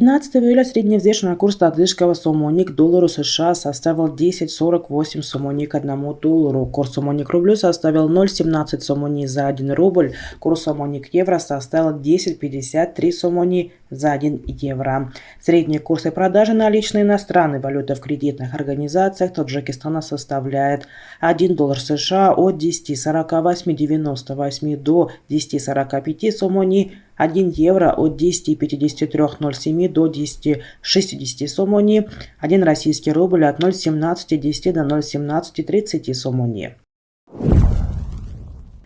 15 июля средневзвешенный курс латышского сомони к доллару США составил 10,48 сомони к $1. Курс сомони к рублю составил 0,17 сомони за 1 рубль. Курс сомони к евро составил 10,53 сомони за 1 евро. Средние курсы продажи наличной иностранной валюты в кредитных организациях Таджикистана составляет 1 доллар США от 10,4898 до 10,45 сомони, 1 евро от 10,5307 до 10,60 сомони, 1 российский рубль от 0,1710 до 0,1730 сомони.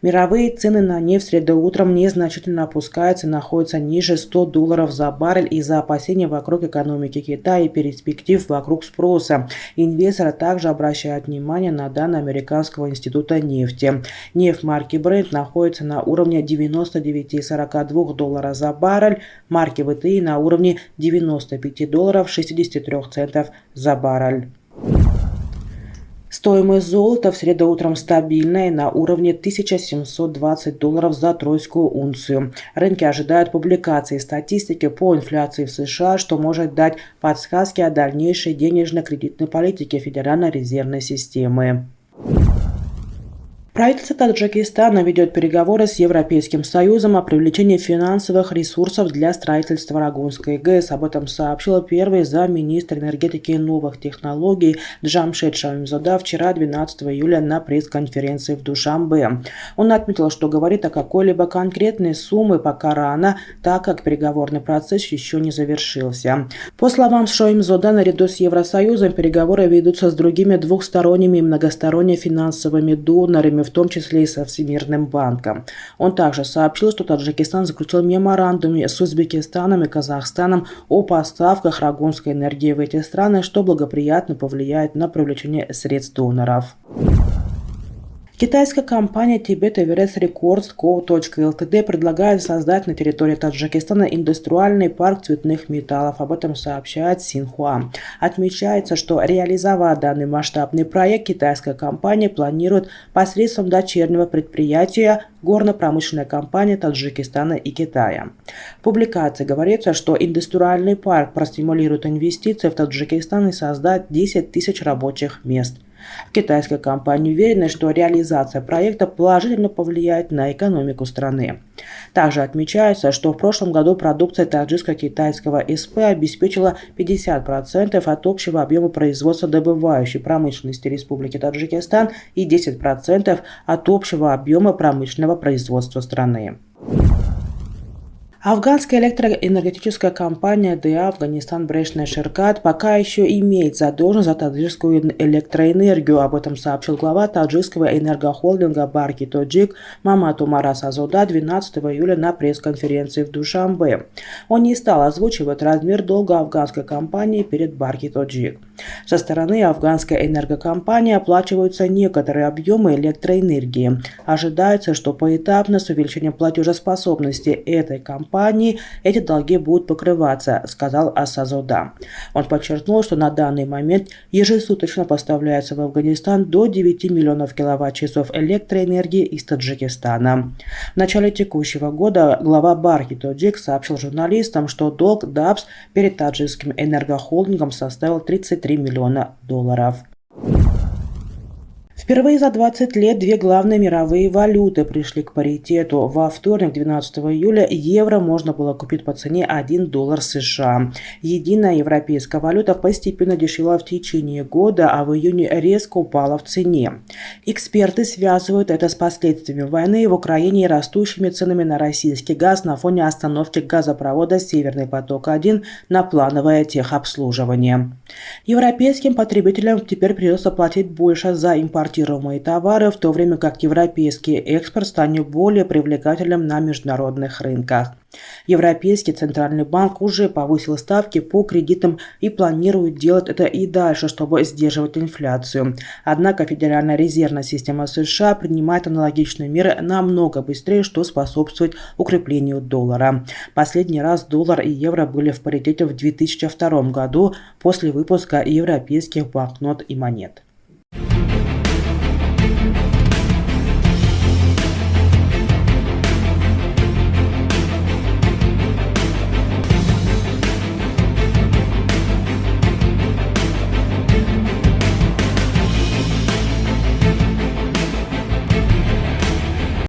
Мировые цены на нефть в среду утром незначительно опускаются и находятся ниже $100 за баррель из-за опасений вокруг экономики Китая и перспектив вокруг спроса. Инвесторы также обращают внимание на данные Американского института нефти. Нефть марки Brent находится на уровне $99,42 за баррель, марки WTI на уровне $95,63 за баррель. Стоимость золота в среду утром стабильная на уровне $1720 за тройскую унцию. Рынки ожидают публикации статистики по инфляции в США, что может дать подсказки о дальнейшей денежно-кредитной политике Федеральной резервной системы. Правительство Таджикистана ведет переговоры с Европейским Союзом о привлечении финансовых ресурсов для строительства Рагунской ГЭС. Об этом сообщил первый замминистра энергетики и новых технологий Джамшед Шаимзода вчера, 12 июля, на пресс-конференции в Душанбе. Он отметил, что говорит о какой-либо конкретной сумме пока рано, так как переговорный процесс еще не завершился. По словам Шаимзода, наряду с Евросоюзом переговоры ведутся с другими двухсторонними и многосторонними финансовыми донорами, в том числе и со Всемирным банком. Он также сообщил, что Таджикистан заключил меморандумы с Узбекистаном и Казахстаном о поставках рагунской энергии в эти страны, что благоприятно повлияет на привлечение средств доноров. Китайская компания Tibet Everest Records Co. Ltd. Предлагает создать на территории Таджикистана индустриальный парк цветных металлов. Об этом сообщает Синьхуа. Отмечается, что реализовать данный масштабный проект китайская компания планирует посредством дочернего предприятия горно-промышленной компании Таджикистана и Китая. В публикации говорится, что индустриальный парк простимулирует инвестиции в Таджикистан и создаст 10 тысяч рабочих мест. В китайской компании уверены, что реализация проекта положительно повлияет на экономику страны. Также отмечается, что в прошлом году продукция таджикско-китайского СП обеспечила 50% от общего объема производства добывающей промышленности Республики Таджикистан и 10% от общего объема промышленного производства страны. Афганская электроэнергетическая компания ДА «Афганистан Брешная Ширкат» пока еще имеет задолженность за таджикскую электроэнергию. Об этом сообщил глава таджикского энергохолдинга Барки Тоджик Мамат Умар Асазода 12 июля на пресс-конференции в Душанбе. Он не стал озвучивать размер долга афганской компании перед Барки Тоджик. Со стороны афганской энергокомпании оплачиваются некоторые объемы электроэнергии. Ожидается, что поэтапно с увеличением платежеспособности этой компании эти долги будут покрываться, сказал Асазода. Он подчеркнул, что на данный момент ежесуточно поставляется в Афганистан до 9 миллионов киловатт-часов электроэнергии из Таджикистана. В начале текущего года глава Барки Тоджик сообщил журналистам, что долг ДАПС перед таджикским энергохолдингом составил $33 миллиона. Впервые за 20 лет две главные мировые валюты пришли к паритету. Во вторник, 12 июля, евро можно было купить по цене $1 США. Единая европейская валюта постепенно дешевела в течение года, а в июне резко упала в цене. Эксперты связывают это с последствиями войны в Украине и растущими ценами на российский газ на фоне остановки газопровода «Северный поток-1» на плановое техобслуживание. Европейским потребителям теперь придется платить больше за импортируемые товары, в то время как европейский экспорт станет более привлекательным на международных рынках. Европейский центральный банк уже повысил ставки по кредитам и планирует делать это и дальше, чтобы сдерживать инфляцию. Однако Федеральная резервная система США принимает аналогичные меры намного быстрее, что способствует укреплению доллара. Последний раз доллар и евро были в паритете в 2002 году после выпуска европейских банкнот и монет.